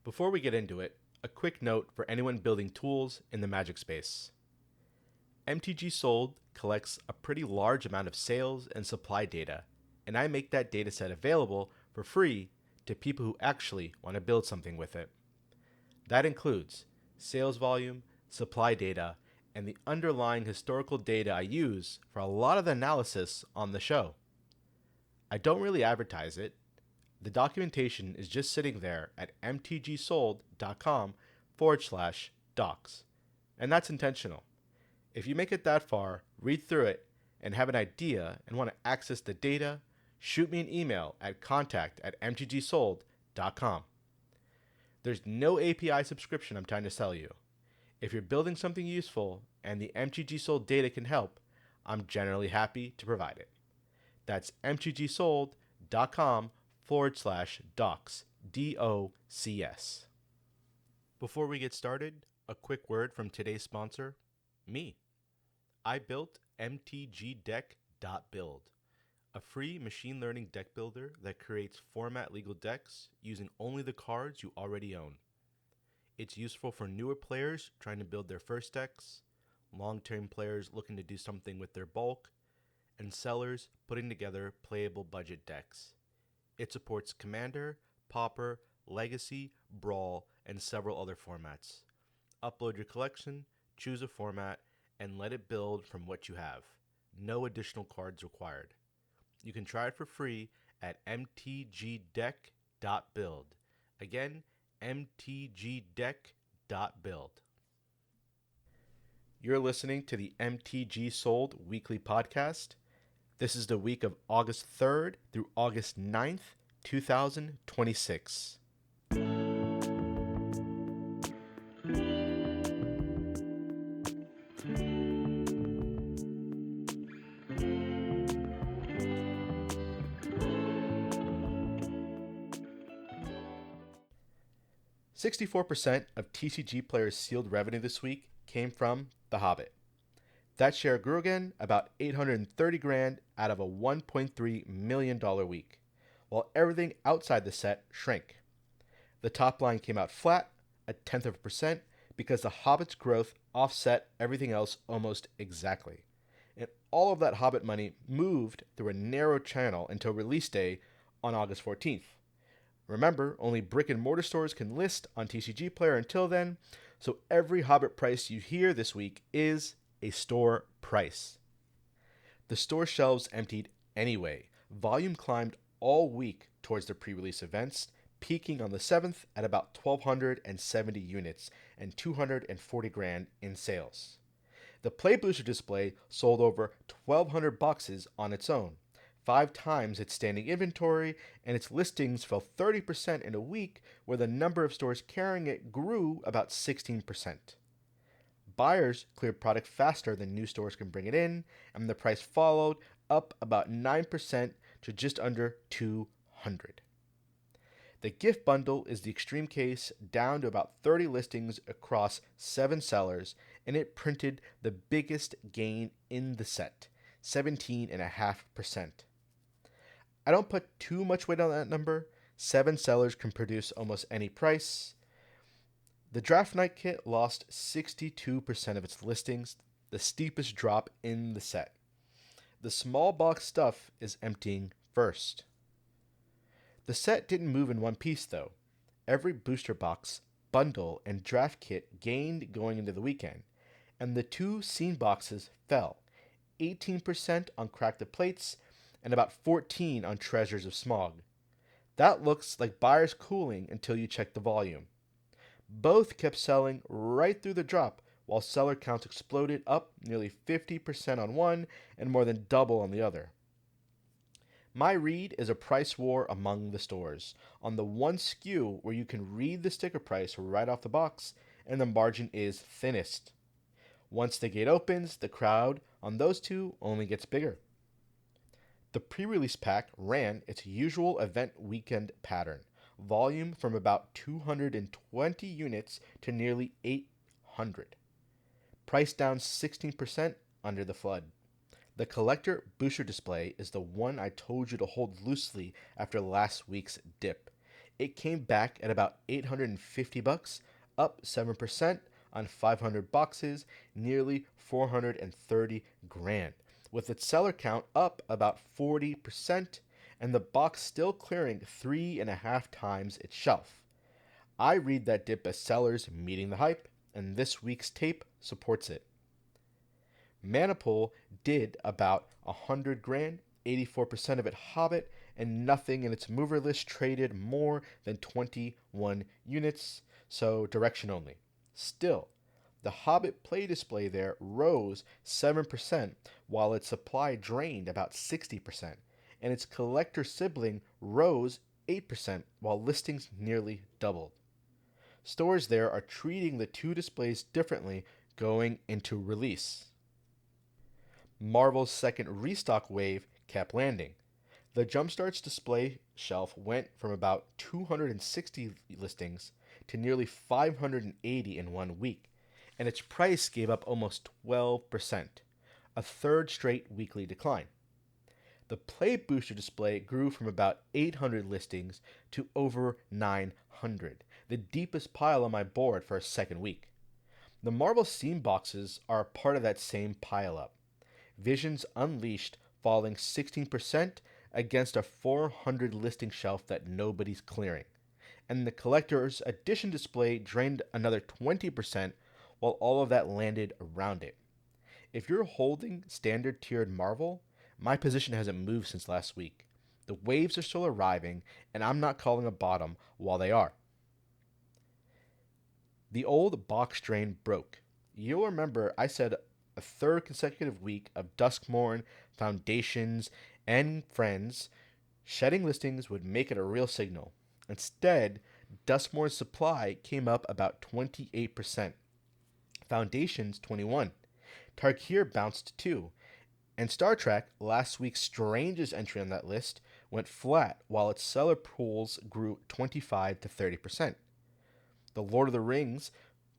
Before we get into it, a quick note for anyone building tools in the Magic space. MTG Sold collects a pretty large amount of sales and supply data, and I make that data set available for free to people who actually want to build something with it. That includes sales volume, supply data, and the underlying historical data I use for a lot of the analysis on the show. I don't really advertise it. The documentation is just sitting there at mtgsold.com/docs, and that's intentional. If you make it that far, read through it, and have an idea and want to access the data, shoot me an email at contact@mtgsold.com. There's no API subscription I'm trying to sell you. If you're building something useful and the MTG Sold data can help, I'm generally happy to provide it. That's mtgsold.com/docs, DOCS. Before we get started, a quick word from today's sponsor, me. I built mtgdeck.build, a free machine learning deck builder that creates format legal decks using only the cards you already own. It's useful for newer players trying to build their first decks, long-term players looking to do something with their bulk, and sellers putting together playable budget decks. It supports Commander, Pauper, Legacy, Brawl, and several other formats. Upload your collection, choose a format, and let it build from what you have. No additional cards required. You can try it for free at mtgdeck.build. Again, mtgdeck.build. You're listening to the MTG Sold Weekly Podcast. This is the week of August 3rd through August 9th, 2026. 64% of TCGPlayer's sealed revenue this week came from The Hobbit. That share grew again, about $830,000 out of a $1.3 million week, while everything outside the set shrank. The top line came out flat, 0.1%, because The Hobbit's growth offset everything else almost exactly. And all of that Hobbit money moved through a narrow channel until release day on August 14th. Remember, only brick and mortar stores can list on TCGPlayer until then, so every Hobbit price you hear this week is a store price. The store shelves emptied anyway. Volume climbed all week towards the pre-release events, peaking on the 7th at about 1,270 units and $240,000 in sales. The Play Booster display sold over 1,200 boxes on its own, 5 times its standing inventory, and its listings fell 30% in a week where the number of stores carrying it grew about 16%. Buyers cleared product faster than new stores can bring it in, and the price followed, up about 9% to just under $200. The gift bundle is the extreme case, down to about 30 listings across 7 sellers, and it printed the biggest gain in the set, 17.5%. I don't put too much weight on that number. 7 sellers can produce almost any price. The Draft Night kit lost 62% of its listings, the steepest drop in the set. The small box stuff is emptying first. The set didn't move in one piece though. Every booster box, bundle, and draft kit gained going into the weekend, and the 2 scene boxes fell, 18% on Crack the Plates and about 14% on Treasures of Smog. That looks like buyers cooling until you check the volume. Both kept selling right through the drop, while seller counts exploded, up nearly 50% on one and more than double on the other. My read is a price war among the stores, on the one SKU where you can read the sticker price right off the box and the margin is thinnest. Once the gate opens, the crowd on those two only gets bigger. The pre-release pack ran its usual event weekend pattern, volume from about 220 units to nearly 800. Price down 16% under the flood. The collector booster display is the one I told you to hold loosely after last week's dip. It came back at about $850, up 7% on 500 boxes, nearly 430 grand, with its seller count up about 40% and the box still clearing 3.5 times its shelf. I read that dip as sellers meeting the hype, and this week's tape supports it. Maniple did about 100 grand, 84% of it Hobbit, and nothing in its mover list traded more than 21 units, so direction only. Still, the Hobbit play display there rose 7%, while its supply drained about 60%, and its collector sibling rose 8%, while listings nearly doubled. Stores there are treating the two displays differently going into release. Marvel's second restock wave kept landing. The Jumpstart's display shelf went from about 260 listings to nearly 580 in 1 week, and its price gave up almost 12%, a third straight weekly decline. The Play Booster display grew from about 800 listings to over 900, the deepest pile on my board for a second week. The Marvel Steam boxes are part of that same pile-up. Visions Unleashed falling 16% against a 400 listing shelf that nobody's clearing. And the Collector's Edition display drained another 20% while all of that landed around it. If you're holding standard tiered Marvel, my position hasn't moved since last week. The waves are still arriving, and I'm not calling a bottom while they are. The old box drain broke. You'll remember I said a third consecutive week of Duskmorn, Foundations, and Friends shedding listings would make it a real signal. Instead, Duskmorn's supply came up about 28%. Foundations 21%. Tarkir bounced 2%. And Star Trek, last week's strangest entry on that list, went flat while its seller pools grew 25 to 30%. The Lord of the Rings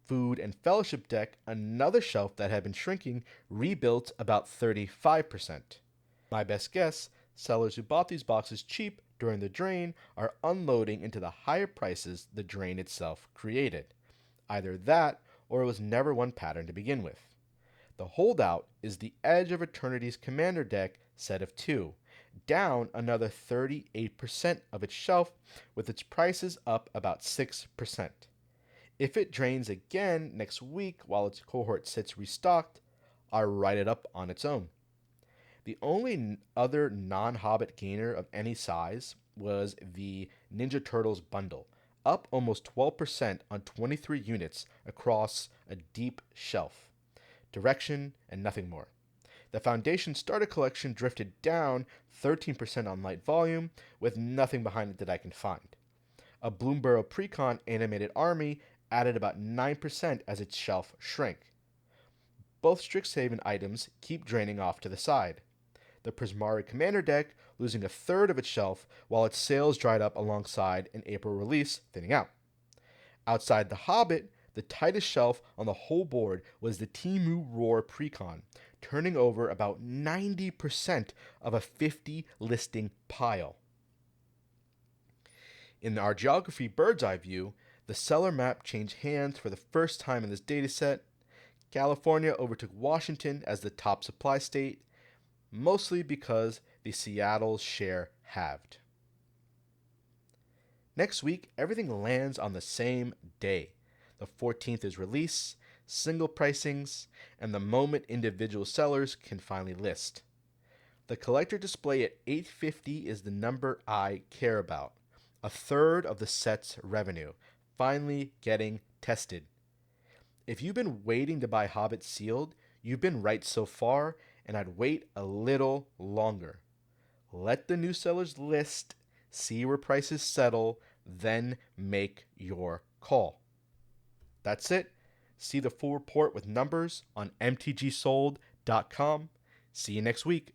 Food and Fellowship deck, another shelf that had been shrinking, rebuilt about 35%. My best guess, sellers who bought these boxes cheap during the drain are unloading into the higher prices the drain itself created. Either that, or it was never one pattern to begin with. The holdout is the Edge of Eternity's Commander deck set of 2, down another 38% of its shelf, with its prices up about 6%. If it drains again next week while its cohort sits restocked, I'll write it up on its own. The only other non-Hobbit gainer of any size was the Ninja Turtles bundle, up almost 12% on 23 units across a deep shelf. Direction and nothing more. The Foundation Starter Collection drifted down 13% on light volume, with nothing behind it that I can find. A Bloomborough Precon animated army added about 9% as its shelf shrank. Both Strixhaven items keep draining off to the side. The Prismari Commander deck losing a third of its shelf while its sales dried up alongside an April release thinning out. Outside the Hobbit, the tightest shelf on the whole board was the Temu Roar Precon, turning over about 90% of a 50 listing pile. In our geography bird's eye view, the seller map changed hands for the first time in this dataset. California overtook Washington as the top supply state, mostly because the Seattle's share halved. Next week, everything lands on the same day. The 14th is release, single pricings, and the moment individual sellers can finally list. The collector display at $850 is the number I care about, a third of the set's revenue, finally getting tested. If you've been waiting to buy Hobbit sealed, you've been right so far, and I'd wait a little longer. Let the new sellers list, see where prices settle, then make your call. That's it. See the full report with numbers on mtgsold.com. See you next week.